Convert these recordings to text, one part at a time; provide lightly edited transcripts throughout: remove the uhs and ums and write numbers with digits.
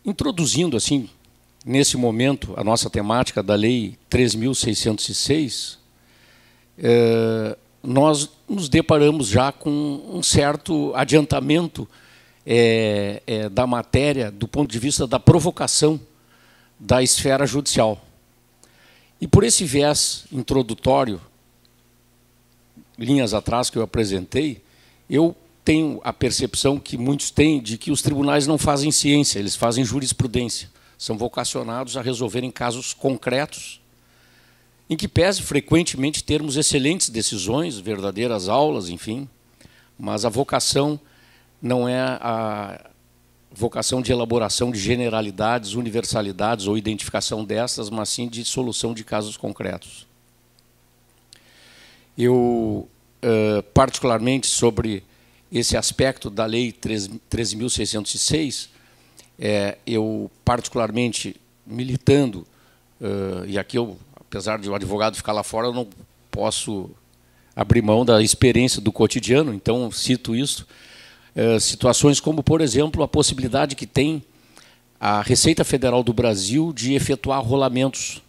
Introduzindo, assim, nesse momento, a nossa temática da Lei 3.606, nós nos deparamos já com um certo adiantamento da matéria do ponto de vista da provocação da esfera judicial. E por esse viés introdutório, linhas atrás que eu apresentei, eu tenho a percepção que muitos têm de que os tribunais não fazem ciência, eles fazem jurisprudência. São vocacionados a resolverem casos concretos, em que pese frequentemente termos excelentes decisões, verdadeiras aulas, enfim, mas a vocação não é a vocação de elaboração de generalidades, universalidades ou identificação destas, mas sim de solução de casos concretos. Eu, particularmente sobre esse aspecto da Lei 13.606, eu particularmente militando, e aqui eu, apesar de o advogado ficar lá fora, eu não posso abrir mão da experiência do cotidiano, então cito isso, situações como, por exemplo, a possibilidade que tem a Receita Federal do Brasil de efetuar rolamentos.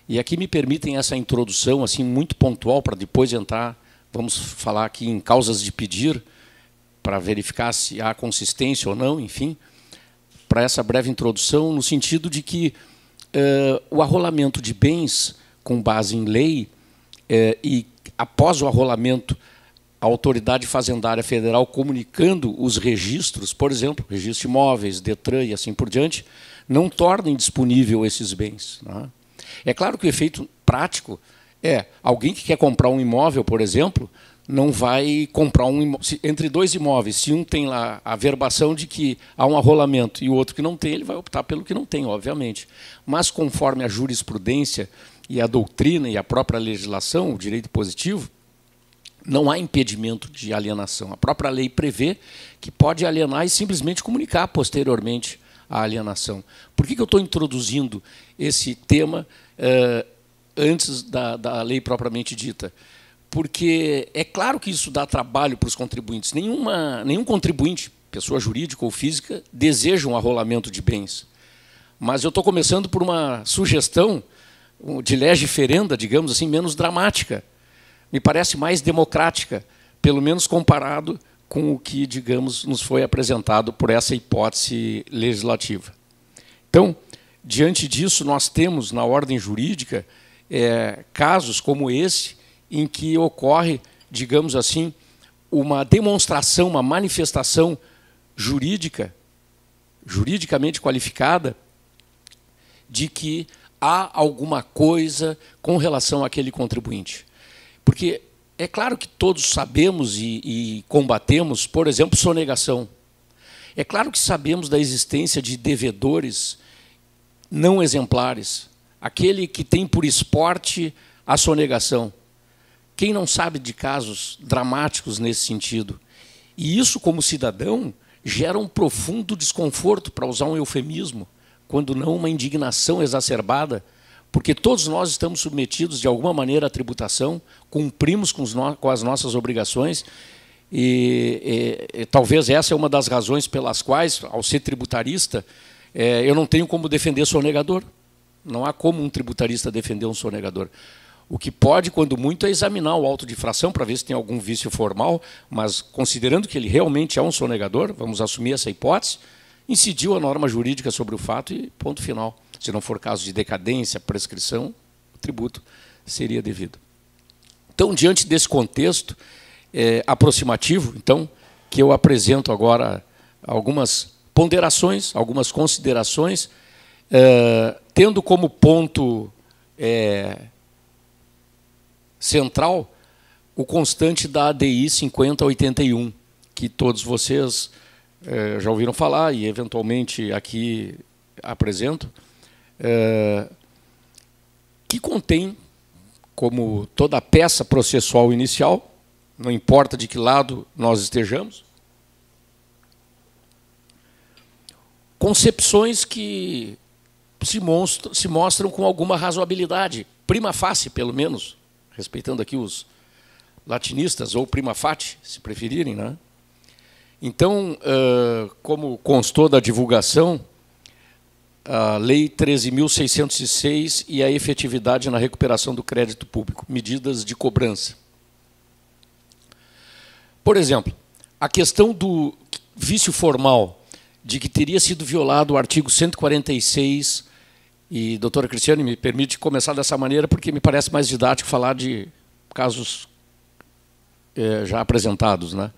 E aqui me permitem essa introdução assim muito pontual para depois entrar, vamos falar aqui em causas de pedir, para verificar se há consistência ou não, enfim, para essa breve introdução, no sentido de que o arrolamento de bens com base em lei e após o arrolamento, a autoridade fazendária federal comunicando os registros, por exemplo, registro de imóveis, DETRAN e assim por diante, não tornem disponível esses bens. Né? É claro que o efeito prático é alguém que quer comprar um imóvel, por exemplo, não vai comprar um imóvel. Entre dois imóveis, se um tem lá a verbação de que há um arrolamento e o outro que não tem, ele vai optar pelo que não tem, obviamente. Mas conforme a jurisprudência e a doutrina e a própria legislação, o direito positivo, não há impedimento de alienação. A própria lei prevê que pode alienar e simplesmente comunicar posteriormente a alienação. Por que eu estou introduzindo esse tema antes da lei propriamente dita? Porque é claro que isso dá trabalho para os contribuintes. Nenhum contribuinte, pessoa jurídica ou física, deseja um arrolamento de bens. Mas eu estou começando por uma sugestão de lege ferenda, digamos assim, menos dramática. Me parece mais democrática, pelo menos comparado com o que, digamos, nos foi apresentado por essa hipótese legislativa. Então, diante disso, nós temos, na ordem jurídica, casos como esse, em que ocorre, digamos assim, uma demonstração, uma manifestação jurídica, juridicamente qualificada, de que há alguma coisa com relação àquele contribuinte. Porque é claro que todos sabemos e combatemos, por exemplo, sonegação. É claro que sabemos da existência de devedores não exemplares, aquele que tem por esporte a sonegação. Quem não sabe de casos dramáticos nesse sentido? E isso, como cidadão, gera um profundo desconforto, para usar um eufemismo, quando não uma indignação exacerbada, porque todos nós estamos submetidos, de alguma maneira, à tributação, cumprimos com as nossas obrigações, e talvez essa é uma das razões pelas quais, ao ser tributarista, eu não tenho como defender sonegador. Não há como um tributarista defender um sonegador. O que pode, quando muito, é examinar o auto de infração para ver se tem algum vício formal, mas considerando que ele realmente é um sonegador, vamos assumir essa hipótese, incidiu a norma jurídica sobre o fato e ponto final. Se não for caso de decadência, prescrição, o tributo seria devido. Então, diante desse contexto aproximativo, então, que eu apresento agora algumas ponderações, algumas considerações, tendo como ponto central o constante da ADI 5081, que todos vocês já ouviram falar e, eventualmente, aqui apresento, que contém, como toda peça processual inicial, não importa de que lado nós estejamos, concepções que se mostram com alguma razoabilidade, prima facie, pelo menos, respeitando aqui os latinistas, ou prima facie, se preferirem, né? Então, como constou da divulgação, a Lei 13.606 e a efetividade na recuperação do crédito público, medidas de cobrança. Por exemplo, a questão do vício formal, de que teria sido violado o artigo 146, e, doutora Cristiane, me permite começar dessa maneira, porque me parece mais didático falar de casos já apresentados, né?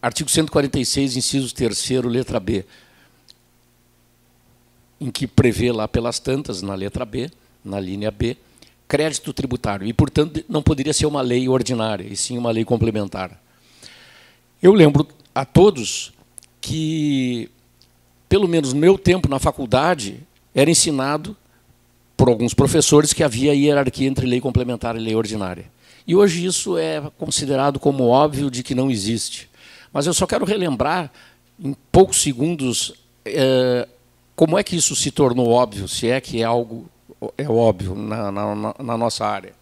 Artigo 146, inciso 3º, letra B, em que prevê lá pelas tantas, na letra B, na linha B, crédito tributário, e, portanto, não poderia ser uma lei ordinária, e sim uma lei complementar. Eu lembro a todos que, pelo menos no meu tempo na faculdade, era ensinado por alguns professores que havia hierarquia entre lei complementar e lei ordinária. E hoje isso é considerado como óbvio de que não existe. Mas eu só quero relembrar, em poucos segundos, como é que isso se tornou óbvio, se é que é algo óbvio na nossa área.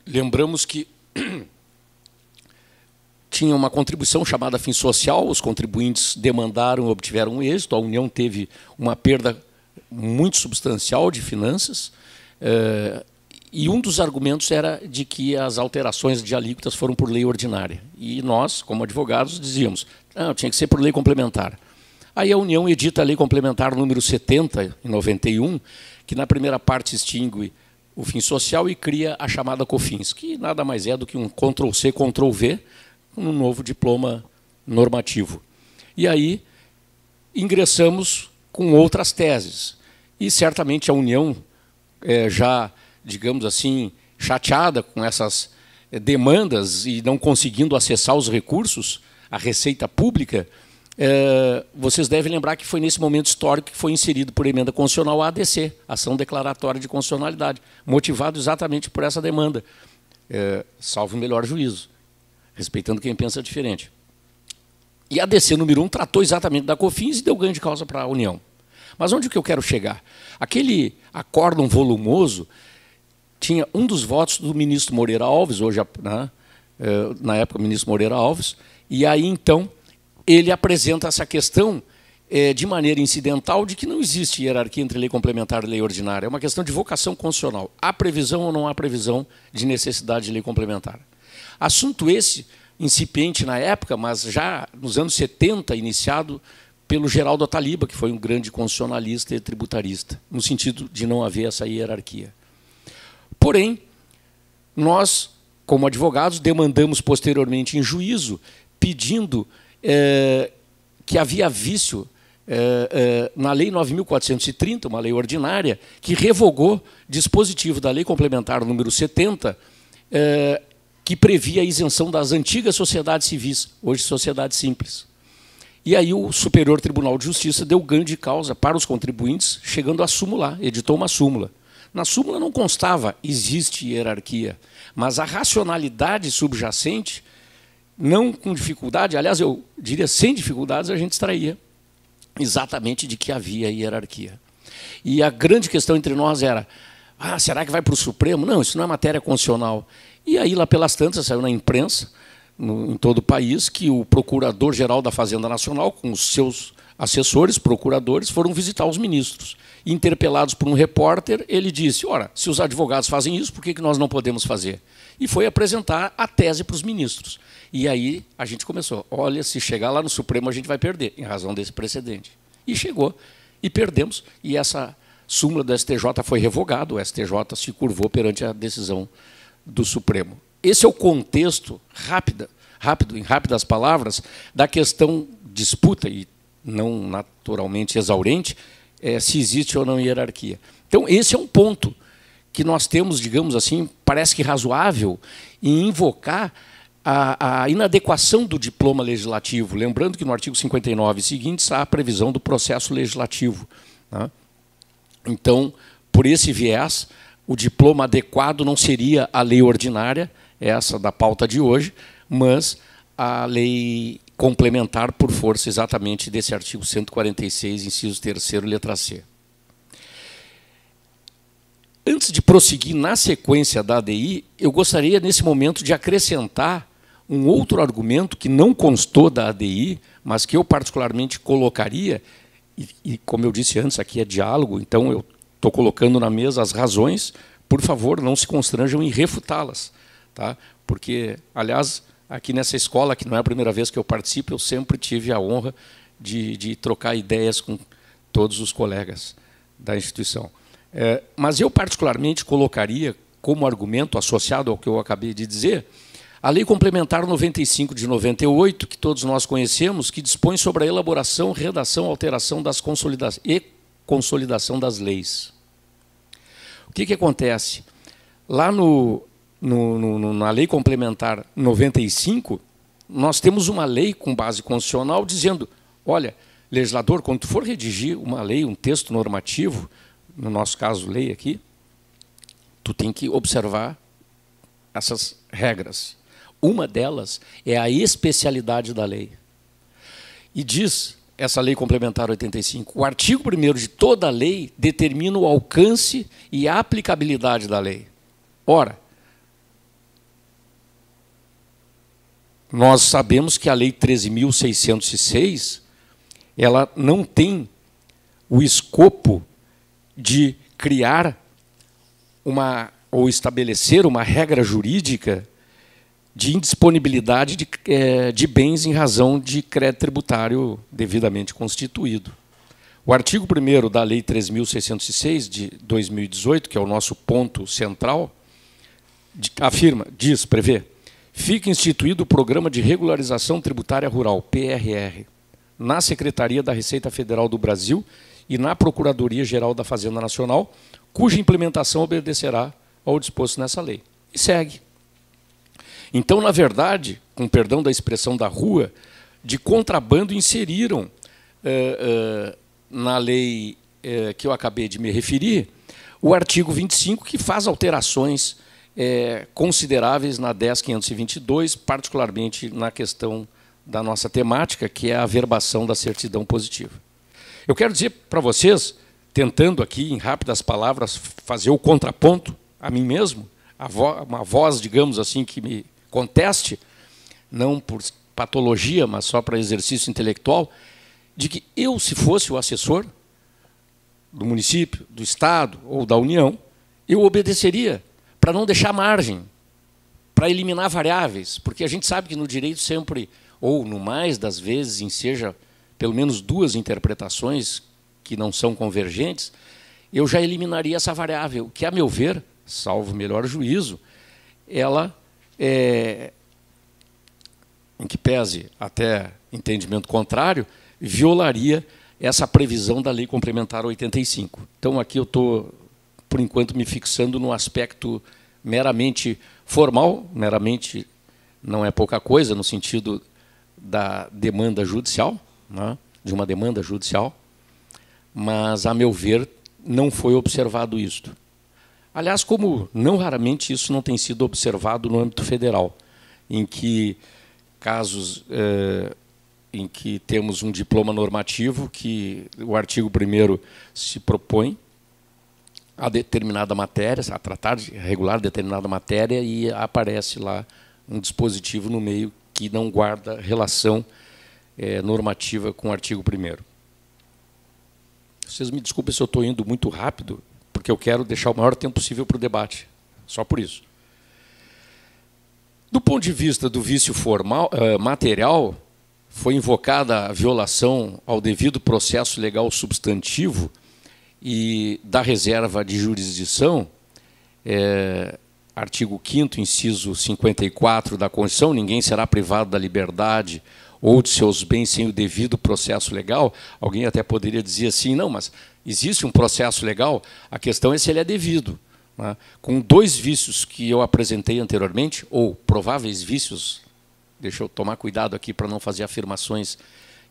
Lembramos que tinha uma contribuição chamada fim social, os contribuintes demandaram e obtiveram êxito, a União teve uma perda muito substancial de finanças, e um dos argumentos era de que as alterações de alíquotas foram por lei ordinária. E nós, como advogados, dizíamos, não, tinha que ser por lei complementar. Aí a União edita a lei complementar número 70, em 91, que na primeira parte extingue o fim social e cria a chamada COFINS, que nada mais é do que um Ctrl+C, Ctrl+V, um novo diploma normativo. E aí ingressamos com outras teses. E certamente a União, já, digamos assim, chateada com essas demandas e não conseguindo acessar os recursos, a receita pública, vocês devem lembrar que foi nesse momento histórico que foi inserido por emenda constitucional a ADC, Ação Declaratória de Constitucionalidade, motivado exatamente por essa demanda, salvo o melhor juízo, respeitando quem pensa diferente. E a ADC número 1 tratou exatamente da COFINS e deu ganho de causa para a União. Mas onde que eu quero chegar? Aquele acórdão volumoso tinha um dos votos do ministro Moreira Alves, hoje, né, na época, o ministro Moreira Alves, e aí, então, ele apresenta essa questão de maneira incidental de que não existe hierarquia entre lei complementar e lei ordinária. É uma questão de vocação constitucional. Há previsão ou não há previsão de necessidade de lei complementar? Assunto esse, incipiente na época, mas já nos anos 70, iniciado pelo Geraldo Ataliba, que foi um grande constitucionalista e tributarista, no sentido de não haver essa hierarquia. Porém, nós, como advogados, demandamos posteriormente em juízo, pedindo que havia vício na Lei 9.430, uma lei ordinária, que revogou dispositivo da Lei Complementar número 70, que previa a isenção das antigas sociedades civis, hoje sociedades simples. E aí o Superior Tribunal de Justiça deu ganho de causa para os contribuintes, chegando a súmula, editou uma súmula. Na súmula não constava, existe hierarquia, mas a racionalidade subjacente, não com dificuldade, aliás, eu diria sem dificuldades, a gente extraía exatamente de que havia hierarquia. E a grande questão entre nós era, será que vai para o Supremo? Não, isso não é matéria constitucional. E aí, lá pelas tantas, saiu na imprensa, em todo o país, que o Procurador-Geral da Fazenda Nacional, com os seus assessores, procuradores, foram visitar os ministros. Interpelados por um repórter, ele disse, ora, se os advogados fazem isso, por que nós não podemos fazer? E foi apresentar a tese para os ministros. E aí a gente começou, olha, se chegar lá no Supremo a gente vai perder, em razão desse precedente. E chegou, e perdemos, e essa súmula do STJ foi revogada, o STJ se curvou perante a decisão do Supremo. Esse é o contexto, em rápidas palavras, da questão disputa, e não naturalmente exaurente, se existe ou não hierarquia. Então, esse é um ponto que nós temos, digamos assim, parece que razoável, em invocar a inadequação do diploma legislativo, lembrando que no artigo 59 e seguintes há a previsão do processo legislativo, né? Então, por esse viés, o diploma adequado não seria a lei ordinária, essa da pauta de hoje, mas a lei complementar por força exatamente desse artigo 146, inciso 3º, letra C. Antes de prosseguir na sequência da ADI, eu gostaria, nesse momento, de acrescentar um outro argumento que não constou da ADI, mas que eu particularmente colocaria, e como eu disse antes, aqui é diálogo, então eu estou colocando na mesa as razões, por favor, não se constranjam em refutá-las. Tá? Porque, aliás, aqui nessa escola, que não é a primeira vez que eu participo, eu sempre tive a honra de trocar ideias com todos os colegas da instituição. Mas eu, particularmente, colocaria como argumento associado ao que eu acabei de dizer, a Lei Complementar 95 de 98, que todos nós conhecemos, que dispõe sobre a elaboração, redação, alteração das e consolidação das leis. O que acontece? Lá na Lei Complementar 95, nós temos uma lei com base constitucional dizendo, olha, legislador, quando tu for redigir uma lei, um texto normativo, no nosso caso, lei aqui, tu tem que observar essas regras. Uma delas é a especialidade da lei. E diz essa Lei Complementar 85, o artigo 1º de toda a lei determina o alcance e a aplicabilidade da lei. Ora, nós sabemos que a Lei 13.606, ela não tem o escopo de criar ou estabelecer uma regra jurídica de indisponibilidade de bens em razão de crédito tributário devidamente constituído. O artigo 1º da Lei 13.606, de 2018, que é o nosso ponto central, prevê, fica instituído o Programa de Regularização Tributária Rural, PRR, na Secretaria da Receita Federal do Brasil e na Procuradoria-Geral da Fazenda Nacional, cuja implementação obedecerá ao disposto nessa lei. E segue. Então, na verdade, com perdão da expressão da rua, de contrabando inseriram na lei que eu acabei de me referir, o artigo 25, que faz alterações consideráveis na 10.522, particularmente na questão da nossa temática, que é a averbação da certidão positiva. Eu quero dizer para vocês, tentando aqui, em rápidas palavras, fazer o contraponto a mim mesmo, uma voz, digamos assim, que me conteste, não por patologia, mas só para exercício intelectual, de que eu, se fosse o assessor do município, do Estado ou da União, eu obedeceria para não deixar margem, para eliminar variáveis, porque a gente sabe que no direito sempre, ou no mais das vezes, enseja pelo menos duas interpretações que não são convergentes, eu já eliminaria essa variável, que, a meu ver, salvo melhor juízo, ela em que pese até entendimento contrário, violaria essa previsão da Lei Complementar 85. Então, aqui eu estou, por enquanto, me fixando no aspecto meramente formal, meramente não é pouca coisa, no sentido da demanda judicial, né, de uma demanda judicial, mas, a meu ver, não foi observado isto. Aliás, como não raramente isso não tem sido observado no âmbito federal, em que casos em que temos um diploma normativo que o artigo 1º se propõe a determinada matéria, a tratar de regular determinada matéria, e aparece lá um dispositivo no meio que não guarda relação normativa com o artigo 1º. Vocês me desculpem se eu estou indo muito rápido, porque eu quero deixar o maior tempo possível para o debate, só por isso. Do ponto de vista do vício material, foi invocada a violação ao devido processo legal substantivo e da reserva de jurisdição, artigo 5º, inciso 54 da Constituição, ninguém será privado da liberdade ou de seus bens sem o devido processo legal. Alguém até poderia dizer assim, não, mas existe um processo legal, a questão é se ele é devido. Né? Com dois vícios que eu apresentei anteriormente, ou prováveis vícios, deixa eu tomar cuidado aqui para não fazer afirmações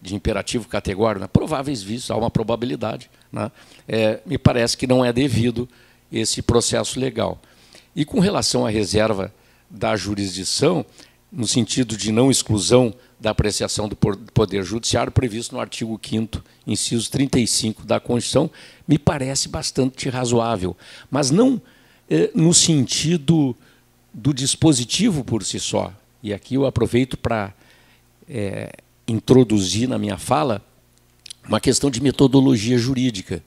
de imperativo categórico, né? Prováveis vícios, há uma probabilidade. Né? Me parece que não é devido esse processo legal. E com relação à reserva da jurisdição, no sentido de não exclusão da apreciação do Poder Judiciário, previsto no artigo 5º, inciso 35 da Constituição, me parece bastante razoável, mas não no sentido do dispositivo por si só. e aqui eu aproveito para introduzir na minha fala uma questão de metodologia jurídica.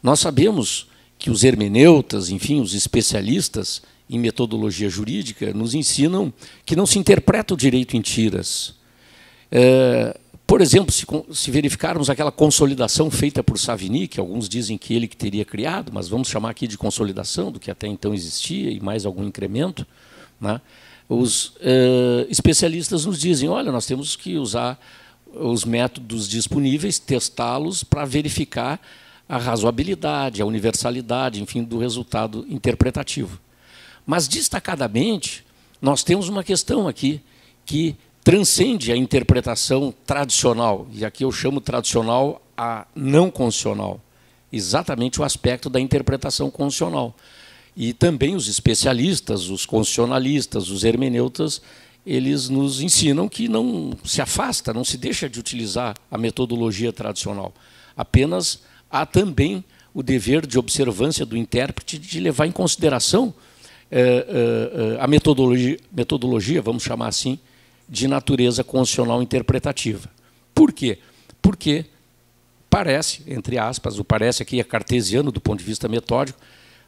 Nós sabemos que os hermeneutas, enfim, os especialistas em metodologia jurídica, nos ensinam que não se interpreta o direito em tiras. Por exemplo, se verificarmos aquela consolidação feita por Savigny, que alguns dizem que ele que teria criado, mas vamos chamar aqui de consolidação, do que até então existia, e mais algum incremento, né? Os especialistas nos dizem, olha, nós temos que usar os métodos disponíveis, testá-los para verificar a razoabilidade, a universalidade, enfim, do resultado interpretativo. Mas, destacadamente, nós temos uma questão aqui que transcende a interpretação tradicional, e aqui eu chamo tradicional a não constitucional, exatamente o aspecto da interpretação constitucional. E também os especialistas, os constitucionalistas, os hermeneutas, eles nos ensinam que não se afasta, não se deixa de utilizar a metodologia tradicional. Apenas há também o dever de observância do intérprete de levar em consideração a metodologia, vamos chamar assim, de natureza constitucional interpretativa. Por quê? Porque parece, entre aspas, o parece aqui é cartesiano do ponto de vista metódico,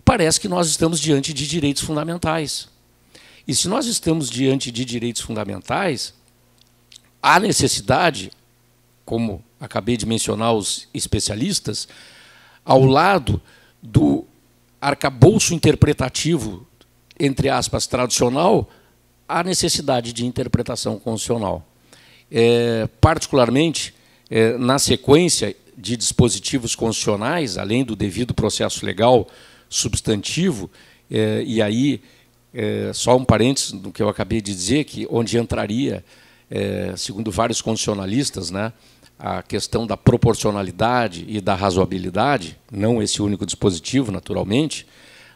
parece que nós estamos diante de direitos fundamentais. E se nós estamos diante de direitos fundamentais, há necessidade, como acabei de mencionar os especialistas, ao lado do arcabouço interpretativo, entre aspas, tradicional, há necessidade de interpretação constitucional. Particularmente, na sequência de dispositivos constitucionais, além do devido processo legal substantivo, e aí, só um parênteses do que eu acabei de dizer, que onde entraria, segundo vários constitucionalistas, né, a questão da proporcionalidade e da razoabilidade, não esse único dispositivo, naturalmente,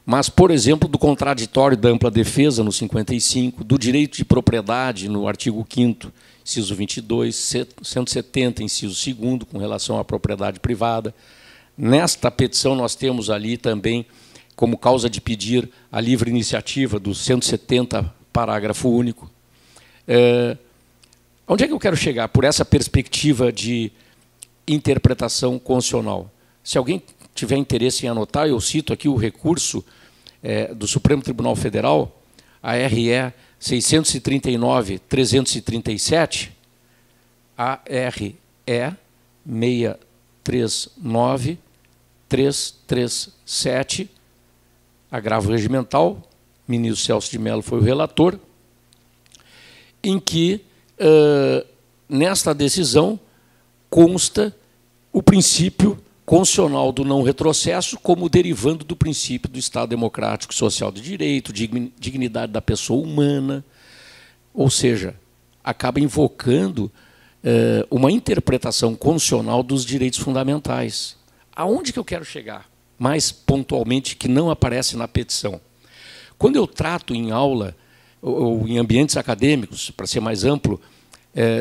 mas, por exemplo, do contraditório da ampla defesa, no 55, do direito de propriedade, no artigo 5º, inciso 22, 170, inciso 2º, com relação à propriedade privada. Nesta petição, nós temos ali também, como causa de pedir, a livre iniciativa do 170, parágrafo único. Onde é que eu quero chegar por essa perspectiva de interpretação constitucional? Se alguém tiver interesse em anotar, eu cito aqui o recurso do Supremo Tribunal Federal, a RE 639-337, ARE 639-337, agravo regimental, o ministro Celso de Mello foi o relator, em que, nesta decisão, consta o princípio constitucional do não retrocesso como derivando do princípio do Estado democrático e social de direito, dignidade da pessoa humana, ou seja, acaba invocando uma interpretação constitucional dos direitos fundamentais. Aonde que eu quero chegar? Mais pontualmente, que não aparece na petição. Quando eu trato em aula, ou em ambientes acadêmicos, para ser mais amplo,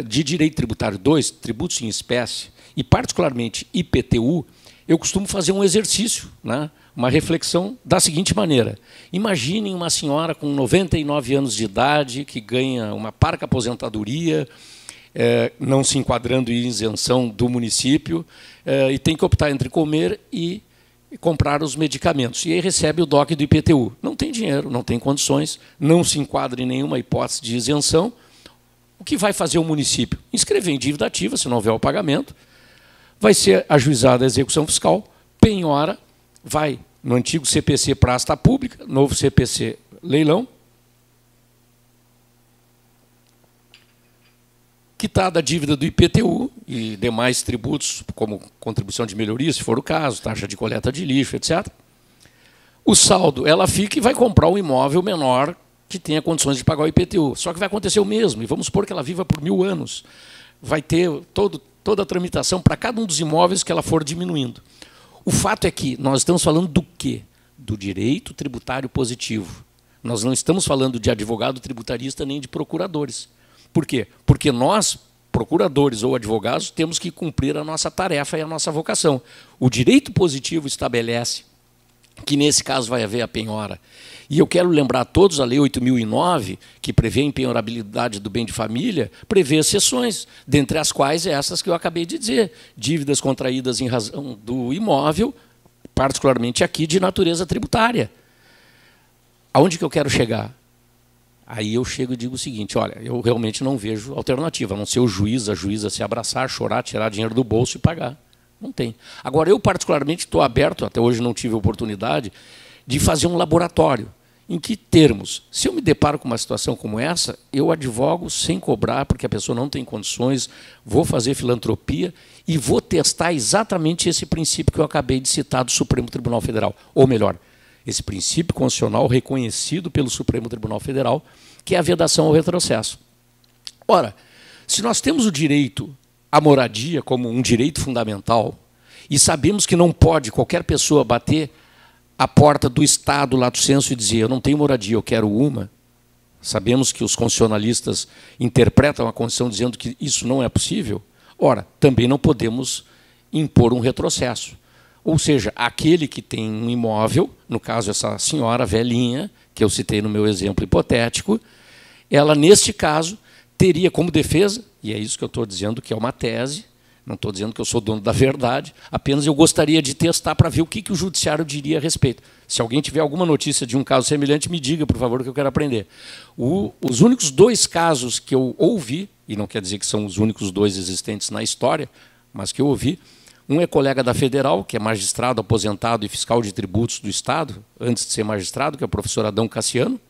de Direito Tributário 2, tributos em espécie, e particularmente IPTU, eu costumo fazer um exercício, né, uma reflexão da seguinte maneira. Imaginem uma senhora com 99 anos de idade, que ganha uma parca aposentadoria, não se enquadrando em isenção do município, e tem que optar entre comer e comprar os medicamentos. E aí recebe o DOC do IPTU. Não tem dinheiro, não tem condições, não se enquadra em nenhuma hipótese de isenção. O que vai fazer o município? Inscrever em dívida ativa, se não houver o pagamento, vai ser ajuizada a execução fiscal, penhora, vai no antigo CPC Praça Pública, novo CPC Leilão, quitada a dívida do IPTU e demais tributos, como contribuição de melhoria, se for o caso, taxa de coleta de lixo, etc. O saldo, ela fica e vai comprar um imóvel menor que tenha condições de pagar o IPTU. Só que vai acontecer o mesmo, e vamos supor que ela viva por 1000 anos. Vai ter toda a tramitação para cada um dos imóveis que ela for diminuindo. O fato é que nós estamos falando do quê? Do direito tributário positivo. Nós não estamos falando de advogado tributarista nem de procuradores. Por quê? Porque nós, procuradores ou advogados, temos que cumprir a nossa tarefa e a nossa vocação. O direito positivo estabelece que nesse caso vai haver a penhora. E eu quero lembrar a todos, a Lei 8.009, que prevê a impenhorabilidade do bem de família, prevê exceções, dentre as quais essas que eu acabei de dizer, dívidas contraídas em razão do imóvel, particularmente aqui de natureza tributária. Aonde que eu quero chegar? Aí eu chego e digo o seguinte, olha, eu realmente não vejo alternativa, a não ser o juiz, a juíza se abraçar, chorar, tirar dinheiro do bolso e pagar. Não tem. Agora, eu particularmente estou aberto, até hoje não tive oportunidade, de fazer um laboratório. Em que termos? Se eu me deparo com uma situação como essa, eu advogo sem cobrar, porque a pessoa não tem condições, vou fazer filantropia e vou testar exatamente esse princípio que eu acabei de citar do Supremo Tribunal Federal. Ou melhor, esse princípio constitucional reconhecido pelo Supremo Tribunal Federal, que é a vedação ao retrocesso. Ora, se nós temos o direito à moradia como um direito fundamental e sabemos que não pode qualquer pessoa bater a porta do Estado, lato sensu, e dizer eu não tenho moradia, eu quero uma, sabemos que os constitucionalistas interpretam a Constituição dizendo que isso não é possível, ora, também não podemos impor um retrocesso. Ou seja, aquele que tem um imóvel, no caso essa senhora velhinha, que eu citei no meu exemplo hipotético, ela, neste caso, teria como defesa, e é isso que eu estou dizendo que é uma tese, não estou dizendo que eu sou dono da verdade, apenas eu gostaria de testar para ver o que o judiciário diria a respeito. Se alguém tiver alguma notícia de um caso semelhante, me diga, por favor, que eu quero aprender. Os únicos 2 casos que eu ouvi, e não quer dizer que são os únicos 2 existentes na história, mas que eu ouvi, um é colega da Federal, que é magistrado, aposentado e fiscal de tributos do Estado, antes de ser magistrado, que é o professor Adão Cassiano,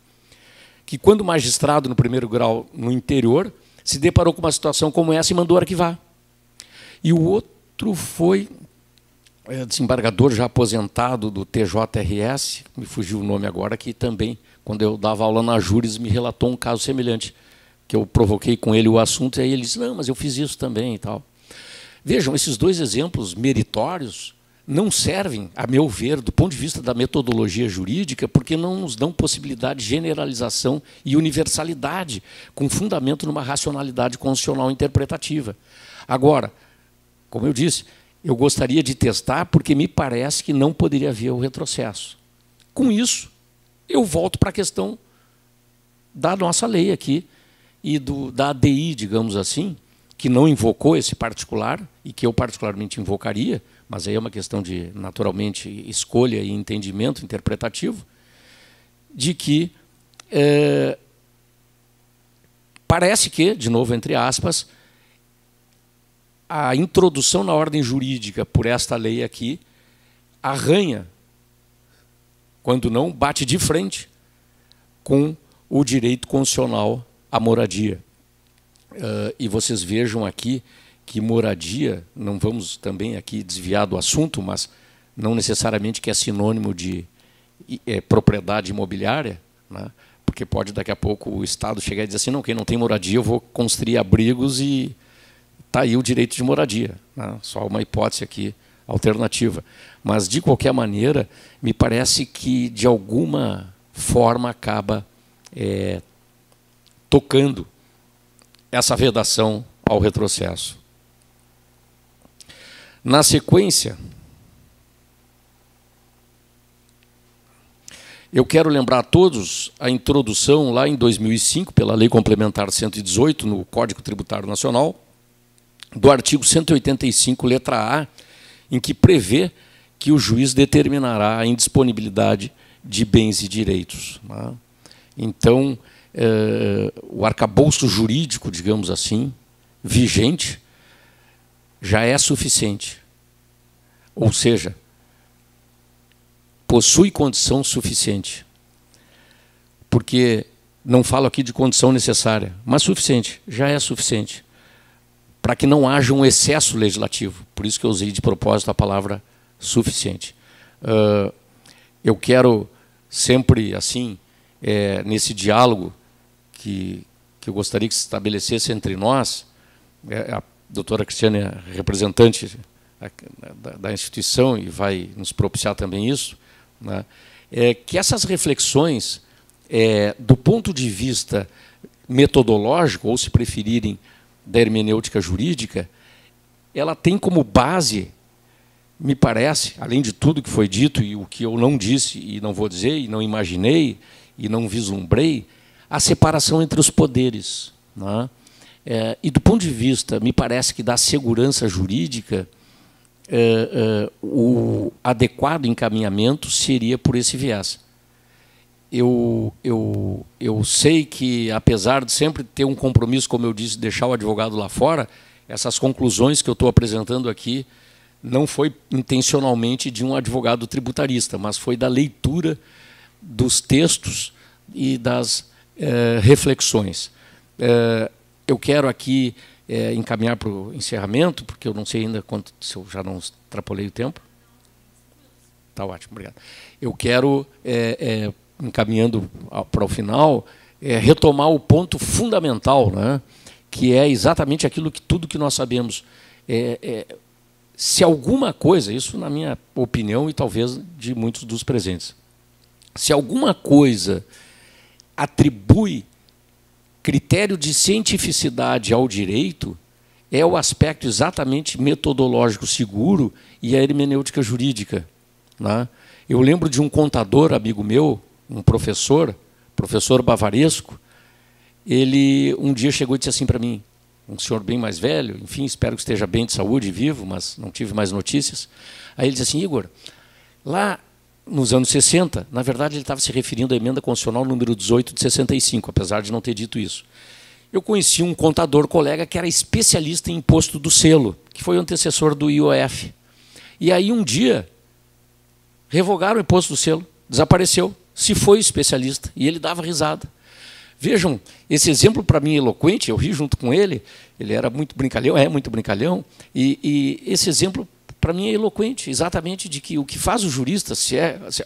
que, quando magistrado no primeiro grau no interior, se deparou com uma situação como essa e mandou arquivar. E o outro foi desembargador já aposentado do TJRS, me fugiu o nome agora, que também, quando eu dava aula na Júris, me relatou um caso semelhante, que eu provoquei com ele o assunto, e aí ele disse, não, mas eu fiz isso também e tal. Vejam, esses 2 exemplos meritórios não servem, a meu ver, do ponto de vista da metodologia jurídica, porque não nos dão possibilidade de generalização e universalidade, com fundamento numa racionalidade constitucional interpretativa. Agora, como eu disse, eu gostaria de testar porque me parece que não poderia haver o retrocesso. Com isso, eu volto para a questão da nossa lei aqui e da ADI, digamos assim, que não invocou esse particular e que eu particularmente invocaria, mas aí é uma questão de, naturalmente, escolha e entendimento interpretativo, de que parece que, de novo, entre aspas, a introdução na ordem jurídica por esta lei aqui arranha, quando não bate de frente, com o direito constitucional à moradia. E vocês vejam aqui que moradia, não vamos também aqui desviar do assunto, mas não necessariamente que é sinônimo de propriedade imobiliária, né? Porque pode daqui a pouco o Estado chegar e dizer assim, não, quem não tem moradia eu vou construir abrigos e está aí o direito de moradia, né? Só uma hipótese aqui alternativa. Mas, de qualquer maneira, me parece que, de alguma forma, acaba tocando essa vedação ao retrocesso. Na sequência, eu quero lembrar a todos a introdução, lá em 2005, pela Lei Complementar 118, no Código Tributário Nacional, do artigo 185, letra A, em que prevê que o juiz determinará a indisponibilidade de bens e direitos, né? Então, o arcabouço jurídico, digamos assim, vigente, já é suficiente. Ou seja, possui condição suficiente. Porque não falo aqui de condição necessária, mas suficiente, já é suficiente, para que não haja um excesso legislativo. Por isso que eu usei de propósito a palavra suficiente. Eu quero sempre, assim, nesse diálogo que eu gostaria que se estabelecesse entre nós, a doutora Cristiane é representante da instituição e vai nos propiciar também isso, né? Que essas reflexões, do ponto de vista metodológico, ou se preferirem, da hermenêutica jurídica, ela tem como base me parece, além de tudo que foi dito e o que eu não disse e não vou dizer, e não imaginei, e não vislumbrei, a separação entre os poderes. Né? E do ponto de vista, me parece que da segurança jurídica, o adequado encaminhamento seria por esse viés. Eu sei que, apesar de sempre ter um compromisso, como eu disse, deixar o advogado lá fora, essas conclusões que eu estou apresentando aqui não foi intencionalmente de um advogado tributarista, mas foi da leitura dos textos e das reflexões. Eu quero aqui encaminhar para o encerramento, porque eu não sei ainda quanto, se eu já não extrapolei o tempo. Está ótimo, obrigado. Eu quero, encaminhando para o final, retomar o ponto fundamental, né, que é exatamente aquilo que tudo que nós sabemos. Se alguma coisa, isso na minha opinião e talvez de muitos dos presentes, se alguma coisa atribui critério de cientificidade ao direito, é o aspecto exatamente metodológico seguro e a hermenêutica jurídica. Né? Eu lembro de um contador, amigo meu, um professor Bavaresco, ele um dia chegou e disse assim para mim, um senhor bem mais velho, enfim, espero que esteja bem de saúde e vivo, mas não tive mais notícias. Aí ele disse assim, Igor, lá nos anos 60, na verdade ele estava se referindo à emenda constitucional número 18 de 65, apesar de não ter dito isso. Eu conheci um contador colega que era especialista em imposto do selo, que foi o antecessor do IOF. E aí um dia revogaram o imposto do selo, desapareceu, se foi especialista, e ele dava risada. Vejam, esse exemplo para mim é eloquente, eu ri junto com ele, ele era muito brincalhão, é muito brincalhão, e esse exemplo para mim é eloquente, exatamente de que o que faz o jurista, se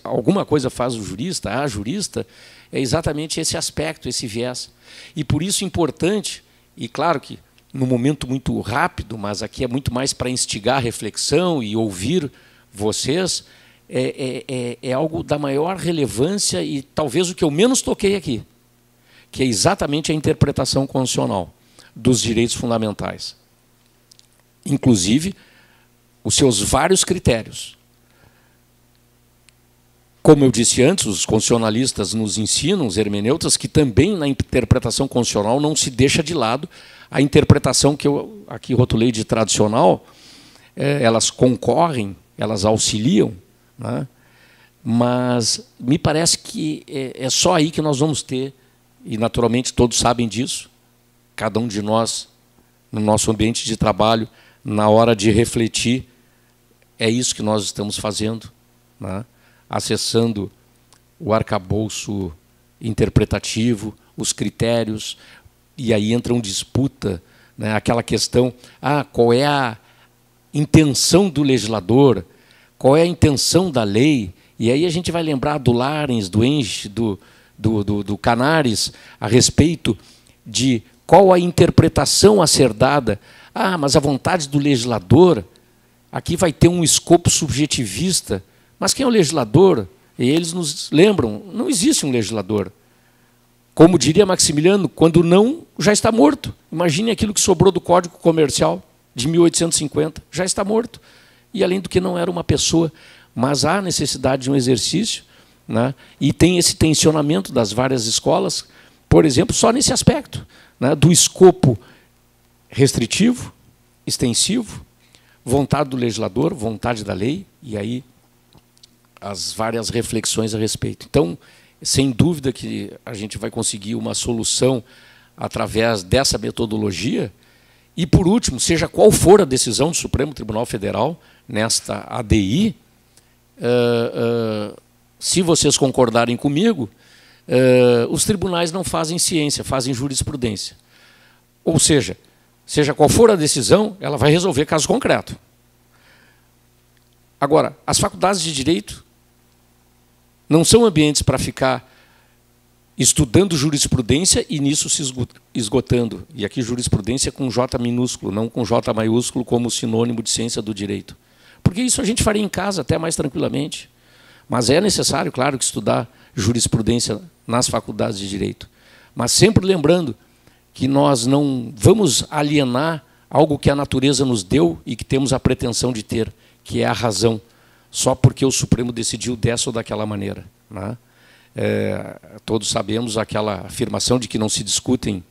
alguma coisa faz o jurista, a jurista, é exatamente esse aspecto, esse viés. E por isso é importante, e claro que num momento muito rápido, mas aqui é muito mais para instigar a reflexão e ouvir vocês, é algo da maior relevância e talvez o que eu menos toquei aqui, que é exatamente a interpretação constitucional dos direitos fundamentais. Inclusive, os seus vários critérios. Como eu disse antes, os constitucionalistas nos ensinam, os hermeneutas, que também na interpretação constitucional não se deixa de lado a interpretação que eu aqui rotulei de tradicional, elas concorrem, elas auxiliam, né? Mas me parece que é só aí que nós vamos ter, e naturalmente todos sabem disso, cada um de nós, no nosso ambiente de trabalho, na hora de refletir, é isso que nós estamos fazendo, né? Acessando o arcabouço interpretativo, os critérios, e aí entra uma disputa, né? Aquela questão, qual é a intenção do legislador, qual é a intenção da lei, e aí a gente vai lembrar do Larens, do Enge, do Canaris, a respeito de qual a interpretação a ser dada. Mas a vontade do legislador, aqui vai ter um escopo subjetivista. Mas quem é o legislador? E eles nos lembram, não existe um legislador. Como diria Maximiliano, quando não, já está morto. Imagine aquilo que sobrou do Código Comercial de 1850, já está morto. E, além do que, não era uma pessoa, mas há necessidade de um exercício, né? E tem esse tensionamento das várias escolas, por exemplo, só nesse aspecto, né? Do escopo restritivo, extensivo, vontade do legislador, vontade da lei, e aí as várias reflexões a respeito. Então, sem dúvida que a gente vai conseguir uma solução através dessa metodologia. E, por último, seja qual for a decisão do Supremo Tribunal Federal nesta ADI, se vocês concordarem comigo, os tribunais não fazem ciência, fazem jurisprudência. Ou seja qual for a decisão, ela vai resolver caso concreto. Agora, as faculdades de direito não são ambientes para ficar estudando jurisprudência e nisso se esgotando. E aqui jurisprudência com J minúsculo, não com J maiúsculo como sinônimo de ciência do direito. Porque isso a gente faria em casa até mais tranquilamente. Mas é necessário, claro, que estudar jurisprudência nas faculdades de direito. Mas sempre lembrando que nós não vamos alienar algo que a natureza nos deu e que temos a pretensão de ter, que é a razão, só porque o Supremo decidiu dessa ou daquela maneira, né? Todos sabemos aquela afirmação de que não se discutem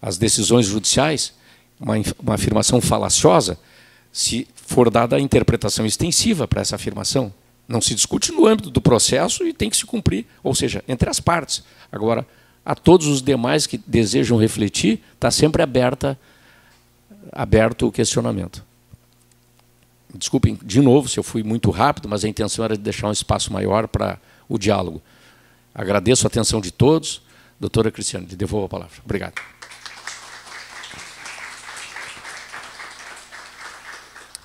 as decisões judiciais, uma afirmação falaciosa, se for dada a interpretação extensiva para essa afirmação. Não se discute no âmbito do processo e tem que se cumprir, ou seja, entre as partes. Agora, a todos os demais que desejam refletir, está sempre aberto o questionamento. Desculpem, de novo, se eu fui muito rápido, mas a intenção era de deixar um espaço maior para o diálogo. Agradeço a atenção de todos. Doutora Cristiane, lhe devolvo a palavra. Obrigado.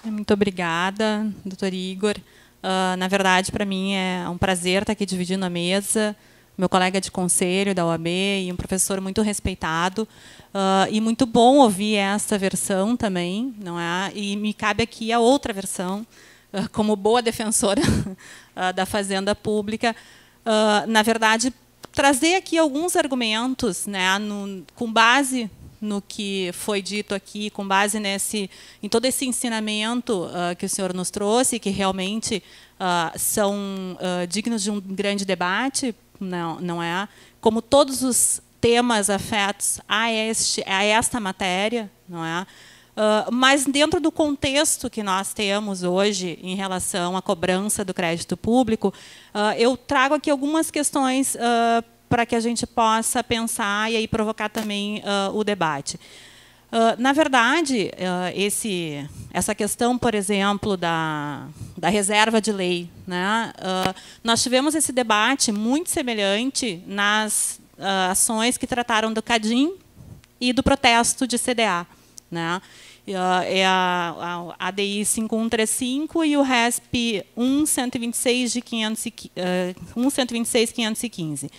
Muito obrigada, doutor Igor. Na verdade, para mim é um prazer estar aqui dividindo a mesa. Meu colega de conselho da OAB e um professor muito respeitado. E muito bom ouvir esta versão também, não é? E me cabe aqui a outra versão, como boa defensora da Fazenda Pública. Na verdade, trazer aqui alguns argumentos, né, com base no que foi dito aqui, com base em todo esse ensinamento que o senhor nos trouxe, que realmente são dignos de um grande debate, não é? Como todos os temas afetos a esta matéria, não é? Mas dentro do contexto que nós temos hoje em relação à cobrança do crédito público, eu trago aqui algumas questões para que a gente possa pensar e aí provocar também o debate. Na verdade, essa questão, por exemplo, da reserva de lei, né? Nós tivemos esse debate muito semelhante nas ações que trataram do CADIM e do protesto de CDA, né? É a ADI 5135 e o RESP 1.126.515.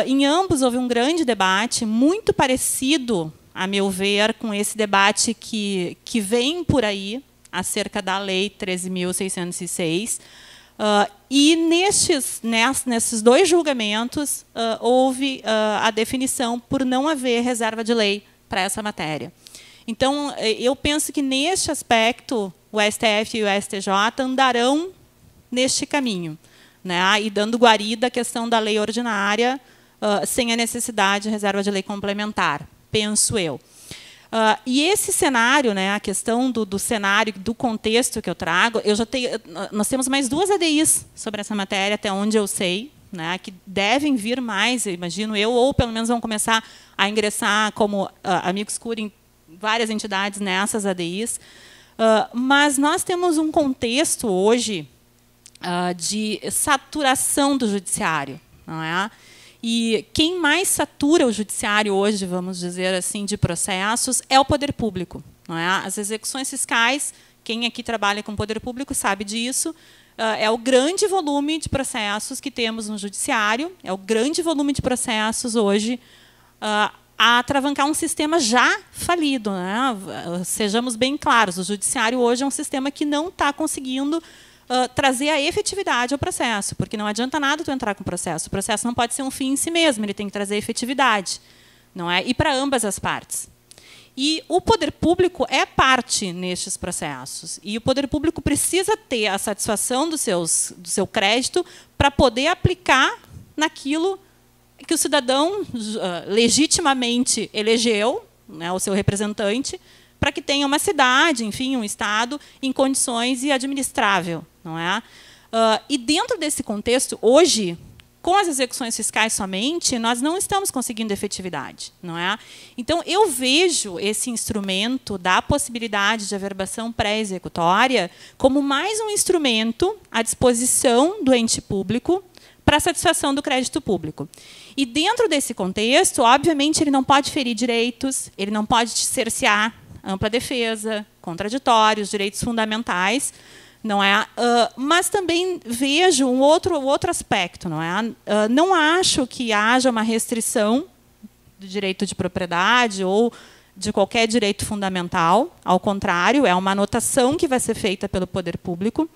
Em ambos houve um grande debate, muito parecido, a meu ver, com esse debate que vem por aí, acerca da Lei 13.606. E nesses dois julgamentos, houve a definição por não haver reserva de lei para essa matéria. Então, eu penso que, neste aspecto, o STF e o STJ andarão neste caminho, né? E dando guarida à questão da lei ordinária, sem a necessidade de reserva de lei complementar, penso eu. E esse cenário, né, a questão do cenário, do contexto que eu trago, nós temos mais 2 ADIs sobre essa matéria, até onde eu sei, né, que devem vir mais, imagino eu, ou pelo menos vão começar a ingressar como amigos cura em várias entidades nessas ADIs. Mas nós temos um contexto hoje de saturação do judiciário, não é? E quem mais satura o judiciário hoje, vamos dizer assim, de processos, é o poder público, não é? As execuções fiscais, quem aqui trabalha com o poder público sabe disso, é o grande volume de processos que temos no judiciário, é o grande volume de processos hoje a atravancar um sistema já falido, né? Sejamos bem claros, o judiciário hoje é um sistema que não está conseguindo trazer a efetividade ao processo, porque não adianta nada tu entrar com o processo não pode ser um fim em si mesmo, ele tem que trazer efetividade, não é? E para ambas as partes. E o poder público é parte nestes processos, e o poder público precisa ter a satisfação do seu crédito para poder aplicar naquilo que o cidadão legitimamente elegeu, né, o seu representante, para que tenha uma cidade, enfim, um Estado em condições e administrável, não é? E dentro desse contexto, hoje, com as execuções fiscais somente, nós não estamos conseguindo efetividade, não é? Então, eu vejo esse instrumento da possibilidade de averbação pré-executória como mais um instrumento à disposição do ente público para a satisfação do crédito público. E dentro desse contexto, obviamente, ele não pode ferir direitos, ele não pode cercear ampla defesa, contraditórios, direitos fundamentais, não é? Mas também vejo um outro aspecto, não é? Não acho que haja uma restrição do direito de propriedade ou de qualquer direito fundamental, ao contrário, é uma anotação que vai ser feita pelo poder público.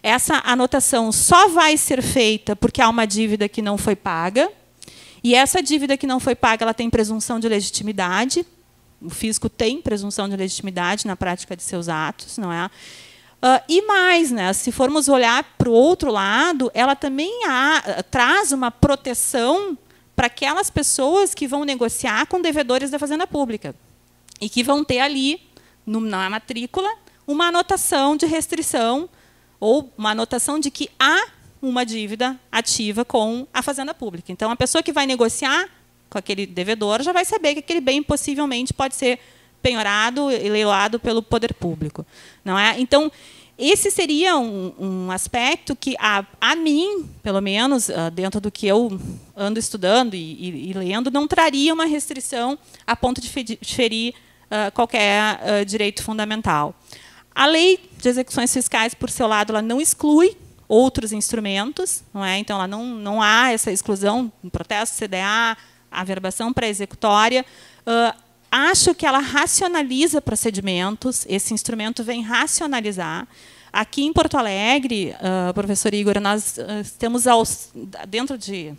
Essa anotação só vai ser feita porque há uma dívida que não foi paga, e essa dívida que não foi paga, ela tem presunção de legitimidade. O fisco tem presunção de legitimidade na prática de seus atos, não é? E mais, né, se formos olhar para o outro lado, ela também traz uma proteção para aquelas pessoas que vão negociar com devedores da Fazenda Pública e que vão ter ali, na matrícula, uma anotação de restrição ou uma anotação de que há uma dívida ativa com a Fazenda Pública. Então, a pessoa que vai negociar com aquele devedor já vai saber que aquele bem possivelmente pode ser penhorado e leiloado pelo poder público. Não é? Então, esse seria um aspecto que, a mim, pelo menos, dentro do que eu ando estudando e lendo, não traria uma restrição a ponto de ferir qualquer direito fundamental. A lei de execuções fiscais, por seu lado, ela não exclui outros instrumentos, não é? Então, ela não há essa exclusão no protesto, CDA, averbação pré-executória. Acho que ela racionaliza procedimentos, esse instrumento vem racionalizar. Aqui em Porto Alegre, professor Igor, nós temos, dentro de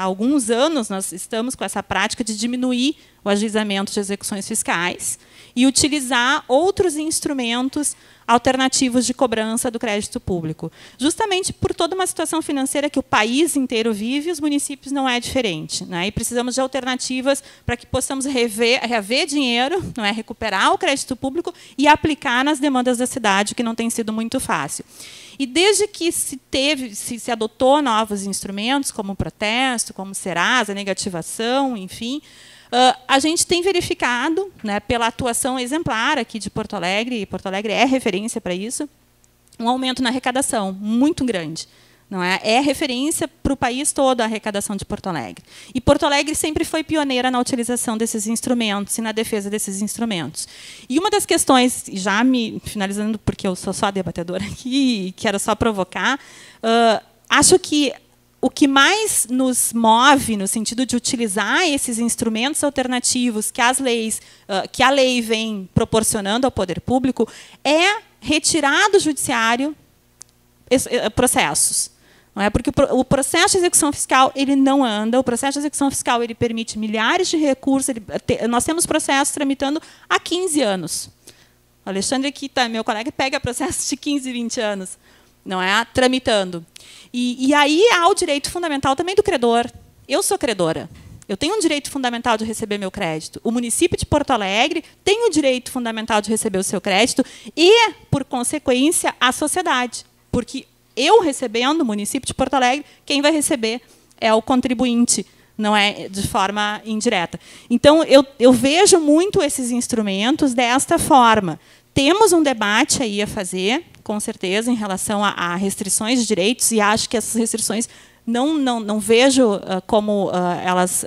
alguns anos, nós estamos com essa prática de diminuir o ajuizamento de execuções fiscais e utilizar outros instrumentos alternativos de cobrança do crédito público. Justamente por toda uma situação financeira que o país inteiro vive, os municípios não é diferente, né? E precisamos de alternativas para que possamos reaver dinheiro, não é? Recuperar o crédito público e aplicar nas demandas da cidade, que não tem sido muito fácil. E desde que se adotou novos instrumentos, como o protesto, como o Serasa, a negativação, enfim, a gente tem verificado, né, pela atuação exemplar aqui de Porto Alegre, e Porto Alegre é referência para isso, um aumento na arrecadação muito grande. Não é? É referência para o país todo a arrecadação de Porto Alegre. E Porto Alegre sempre foi pioneira na utilização desses instrumentos e na defesa desses instrumentos. E uma das questões, já me finalizando, porque eu sou só debatedora aqui e quero só provocar, acho que o que mais nos move no sentido de utilizar esses instrumentos alternativos que que a lei vem proporcionando ao poder público é retirar do judiciário processos. Não é? Porque o processo de execução fiscal ele não anda, o processo de execução fiscal ele permite milhares de recursos, nós temos processos tramitando há 15 anos. O Alexandre, aqui, meu colega, pega processos de 15, 20 anos, não é? Tramitando. E aí há o direito fundamental também do credor. Eu sou credora. Eu tenho um direito fundamental de receber meu crédito. O município de Porto Alegre tem o direito fundamental de receber o seu crédito e, por consequência, a sociedade. Porque eu recebendo, o município de Porto Alegre, quem vai receber é o contribuinte, não é de forma indireta. Então, eu vejo muito esses instrumentos desta forma. Temos um debate aí a fazer, com certeza, em relação a restrições de direitos, e acho que essas restrições não vejo como elas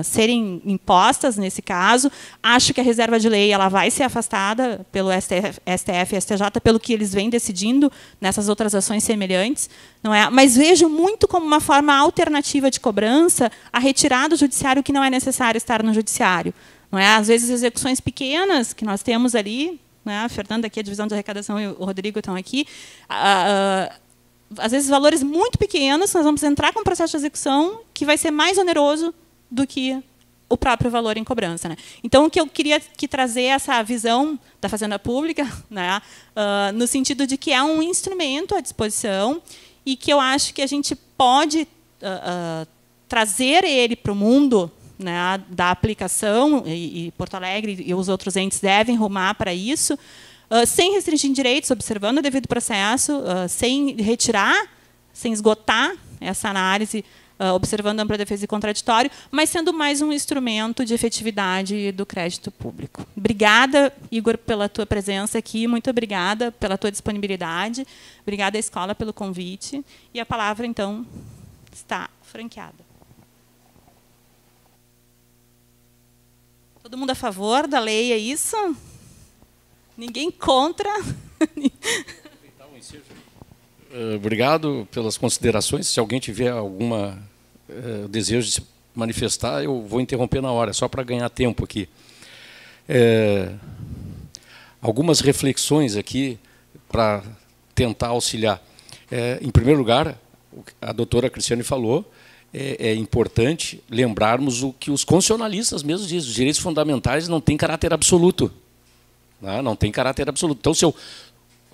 serem impostas nesse caso. Acho que a reserva de lei ela vai ser afastada pelo STF e STJ, pelo que eles vêm decidindo nessas outras ações semelhantes. Não é? Mas vejo muito como uma forma alternativa de cobrança a retirar do judiciário o que não é necessário estar no judiciário. Não é? Às vezes, execuções pequenas que nós temos ali, né? A Fernanda, aqui, a divisão de arrecadação, e o Rodrigo estão aqui, às vezes, valores muito pequenos, nós vamos entrar com um processo de execução que vai ser mais oneroso do que o próprio valor em cobrança. Né? Então, o que eu queria trazer essa visão da Fazenda Pública, né, no sentido de que é um instrumento à disposição e que eu acho que a gente pode trazer ele para o mundo, né, da aplicação, e Porto Alegre e os outros entes devem rumar para isso, sem restringir direitos, observando o devido processo, sem retirar, sem esgotar essa análise, observando ampla defesa e contraditório, mas sendo mais um instrumento de efetividade do crédito público. Obrigada, Igor, pela tua presença aqui, muito obrigada pela tua disponibilidade, obrigada à escola pelo convite, e a palavra, então, está franqueada. Todo mundo a favor da lei, é isso? Ninguém contra? Obrigado pelas considerações. Se alguém tiver algum desejo de se manifestar, eu vou interromper na hora, só para ganhar tempo aqui. Algumas reflexões aqui para tentar auxiliar. Em primeiro lugar, a doutora Cristiane falou, é importante lembrarmos o que os constitucionalistas mesmos dizem, os direitos fundamentais não têm caráter absoluto. Não tem caráter absoluto. Então,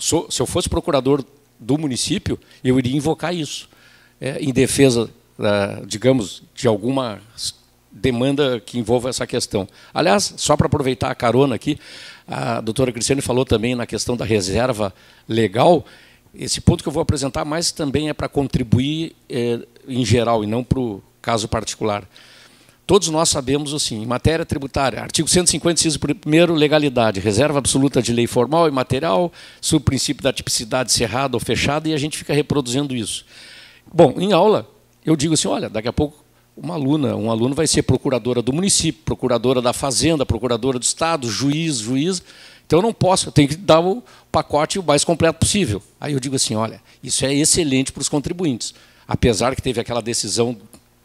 se eu fosse procurador do município, eu iria invocar isso, em defesa, digamos, de alguma demanda que envolva essa questão. Aliás, só para aproveitar a carona aqui, a doutora Cristiane falou também na questão da reserva legal. Esse ponto que eu vou apresentar mais também é para contribuir em geral e não para o caso particular. Todos nós sabemos, assim, em matéria tributária, artigo 150, inciso 1º, legalidade, reserva absoluta de lei formal e material, sob o princípio da tipicidade cerrada ou fechada, e a gente fica reproduzindo isso. Bom, em aula, eu digo assim, olha, daqui a pouco uma aluna, um aluno vai ser procuradora do município, procuradora da fazenda, procuradora do Estado, juiz. Então eu não posso, eu tenho que dar o pacote o mais completo possível. Aí eu digo assim, olha, isso é excelente para os contribuintes. Apesar que teve aquela decisão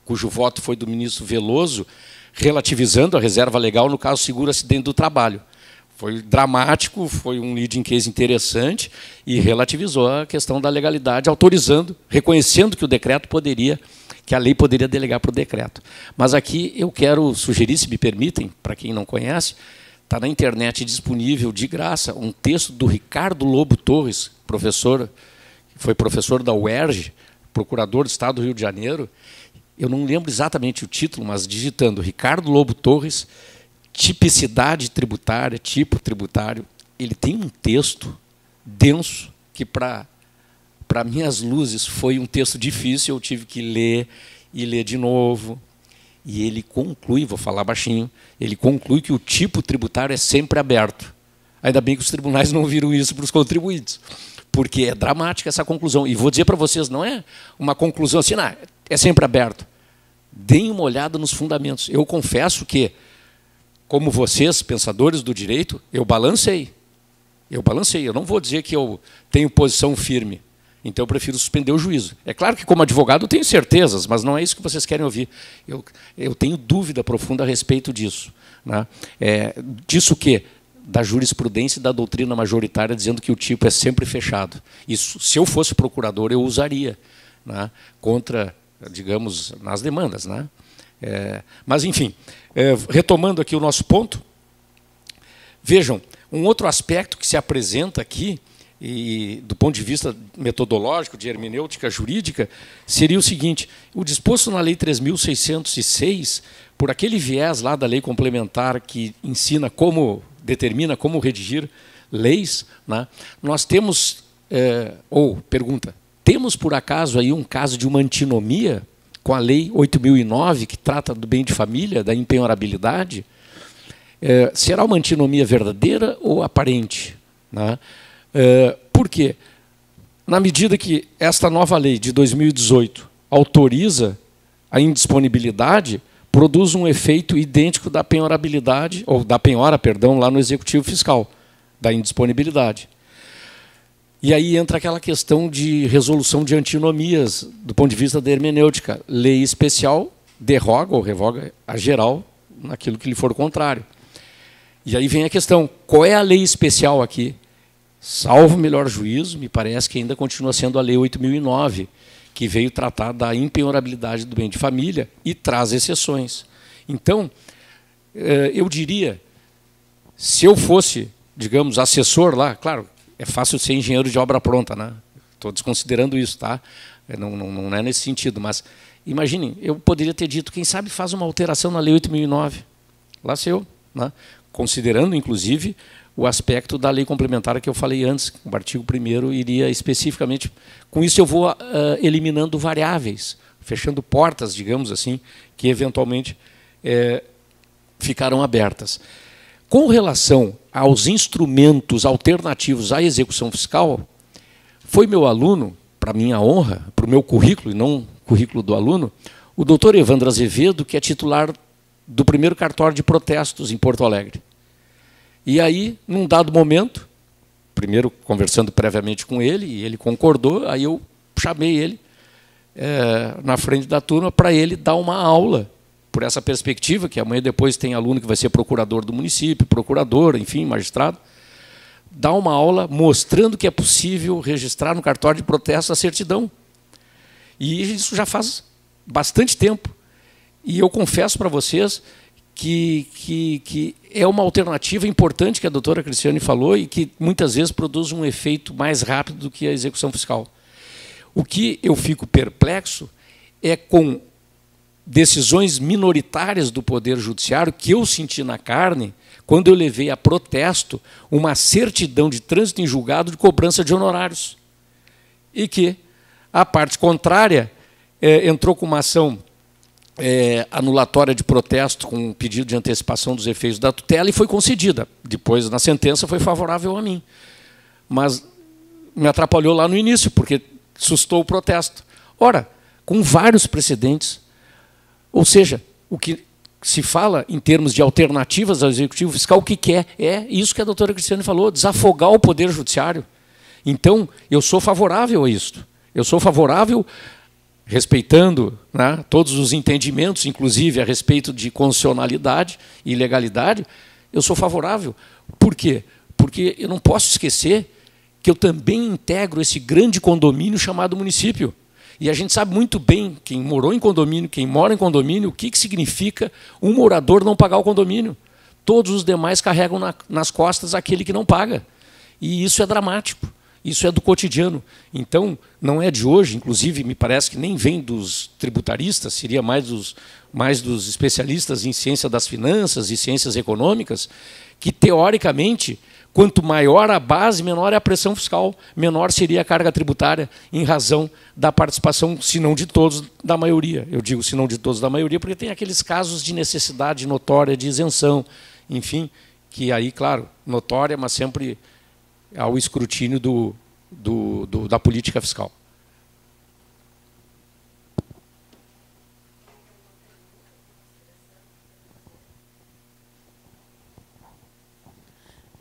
cujo voto foi do ministro Veloso, relativizando a reserva legal no caso seguro acidente do trabalho. Foi dramático, foi um leading case interessante e relativizou a questão da legalidade, autorizando, reconhecendo que o decreto poderia, que a lei poderia delegar para o decreto. Mas aqui eu quero sugerir, se me permitem, para quem não conhece, está na internet disponível de graça um texto do Ricardo Lobo Torres, professor, foi professor da UERJ, procurador do Estado do Rio de Janeiro. Eu não lembro exatamente o título, mas digitando Ricardo Lobo Torres, tipicidade tributária, tipo tributário, ele tem um texto denso que, para minhas luzes, foi um texto difícil, eu tive que ler e ler de novo. E ele conclui, vou falar baixinho, ele conclui que o tipo tributário é sempre aberto. Ainda bem que os tribunais não viram isso para os contribuintes, porque é dramática essa conclusão. E vou dizer para vocês, não é uma conclusão assim, não, é sempre aberto. Deem uma olhada nos fundamentos. Eu confesso que, como vocês, pensadores do direito, eu balancei. Eu não vou dizer que eu tenho posição firme. Então, eu prefiro suspender o juízo. É claro que, como advogado, eu tenho certezas, mas não é isso que vocês querem ouvir. Eu tenho dúvida profunda a respeito disso. Né? Disso que? Da jurisprudência e da doutrina majoritária, dizendo que o tipo é sempre fechado. Isso, se eu fosse procurador, eu usaria, né, contra, digamos, nas demandas. Né? Mas, enfim, retomando aqui o nosso ponto, vejam, um outro aspecto que se apresenta aqui, e do ponto de vista metodológico, de hermenêutica jurídica, seria o seguinte: o disposto na Lei 3.606, por aquele viés lá da lei complementar que determina como redigir leis, né, nós temos, temos por acaso aí um caso de uma antinomia com a Lei 8.009, que trata do bem de família, da impenhorabilidade? Será uma antinomia verdadeira ou aparente? Né? Por quê? Na medida que esta nova lei de 2018 autoriza a indisponibilidade, produz um efeito idêntico da penhorabilidade, ou da penhora, perdão, lá no Executivo Fiscal, da indisponibilidade. E aí entra aquela questão de resolução de antinomias, do ponto de vista da hermenêutica. Lei especial derroga ou revoga a geral naquilo que lhe for contrário. E aí vem a questão, qual é a lei especial aqui? Salvo melhor juízo, me parece que ainda continua sendo a Lei 8.009, que veio tratar da impenhorabilidade do bem de família e traz exceções. Então, eu diria, se eu fosse, digamos, assessor lá, claro, é fácil ser engenheiro de obra pronta, né? Estou desconsiderando isso, tá? Não é nesse sentido, mas imaginem, eu poderia ter dito, quem sabe faz uma alteração na Lei 8.009. Lá sei eu, né? Considerando, inclusive, o aspecto da lei complementar que eu falei antes, o artigo 1º iria especificamente... Com isso eu vou eliminando variáveis, fechando portas, digamos assim, que eventualmente ficarão abertas. Com relação aos instrumentos alternativos à execução fiscal, foi meu aluno, para minha honra, para o meu currículo, e não o currículo do aluno, o doutor Evandro Azevedo, que é titular do primeiro cartório de protestos em Porto Alegre. E aí, num dado momento, primeiro conversando previamente com ele, e ele concordou, aí eu chamei ele na frente da turma para ele dar uma aula, por essa perspectiva, que amanhã depois tem aluno que vai ser procurador do município, procurador, enfim, magistrado, dar uma aula mostrando que é possível registrar no cartório de protesto a certidão. E isso já faz bastante tempo. E eu confesso para vocês que é uma alternativa importante que a doutora Cristiane falou e que muitas vezes produz um efeito mais rápido do que a execução fiscal. O que eu fico perplexo é com decisões minoritárias do Poder Judiciário que eu senti na carne quando eu levei a protesto uma certidão de trânsito em julgado de cobrança de honorários. E que a parte contrária entrou com uma ação anulatória de protesto com um pedido de antecipação dos efeitos da tutela e foi concedida. Depois, na sentença, foi favorável a mim. Mas me atrapalhou lá no início, porque sustou o protesto. Ora, com vários precedentes, ou seja, o que se fala em termos de alternativas ao Executivo Fiscal, o que é isso que a doutora Cristiane falou, desafogar o Poder Judiciário. Então, eu sou favorável a isso. Eu sou favorável, respeitando, né, todos os entendimentos, inclusive a respeito de constitucionalidade e legalidade, eu sou favorável. Por quê? Porque eu não posso esquecer que eu também integro esse grande condomínio chamado município. E a gente sabe muito bem, quem morou em condomínio, quem mora em condomínio, o que significa um morador não pagar o condomínio. Todos os demais carregam nas costas aquele que não paga. E isso é dramático. Isso é do cotidiano. Então, não é de hoje, inclusive, me parece que nem vem dos tributaristas, seria mais dos especialistas em ciência das finanças e ciências econômicas, que, teoricamente, quanto maior a base, menor é a pressão fiscal, menor seria a carga tributária, em razão da participação, se não de todos, da maioria. Eu digo se não de todos, da maioria, porque tem aqueles casos de necessidade notória de isenção, enfim, que aí, claro, notória, mas sempre ao escrutínio da política fiscal.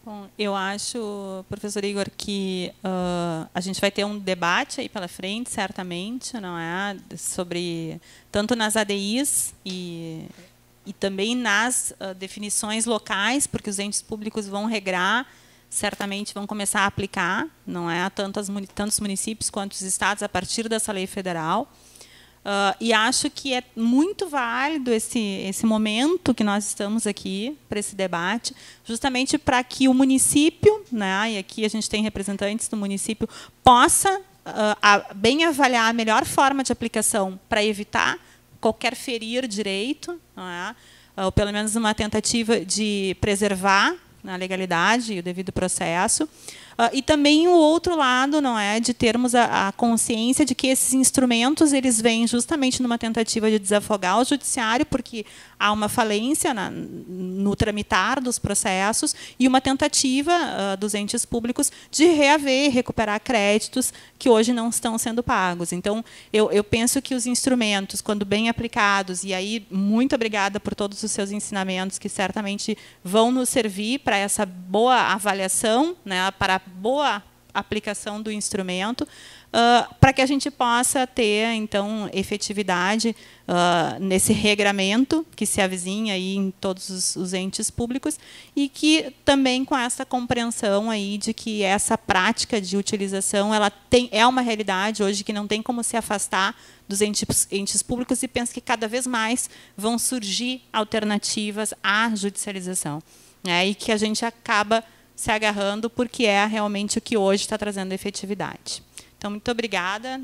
Bom, eu acho, professor Igor, que a gente vai ter um debate aí pela frente, certamente, não é, sobre tanto nas ADIs e também nas definições locais, porque os entes públicos vão regrar, certamente vão começar a aplicar, não é, tantos municípios quanto os estados a partir dessa lei federal. E acho que é muito válido esse momento que nós estamos aqui para esse debate, justamente para que o município, né, e aqui a gente tem representantes do município, possa bem avaliar a melhor forma de aplicação para evitar qualquer ferir direito, não é, ou pelo menos uma tentativa de preservar a legalidade e o devido processo. E também o outro lado, não é, de termos a consciência de que esses instrumentos eles vêm justamente numa tentativa de desafogar o judiciário, porque há uma falência no tramitar dos processos e uma tentativa dos entes públicos de reaver e recuperar créditos que hoje não estão sendo pagos. Então, eu penso que os instrumentos, quando bem aplicados, e aí muito obrigada por todos os seus ensinamentos, que certamente vão nos servir para essa boa avaliação, né, para a boa aplicação do instrumento, para que a gente possa ter, então, efetividade nesse regramento que se avizinha aí em todos os entes públicos e que também com essa compreensão aí de que essa prática de utilização é uma realidade hoje que não tem como se afastar dos entes públicos e penso que cada vez mais vão surgir alternativas à judicialização, né, e que a gente acaba se agarrando porque é realmente o que hoje está trazendo efetividade. Então, muito obrigada.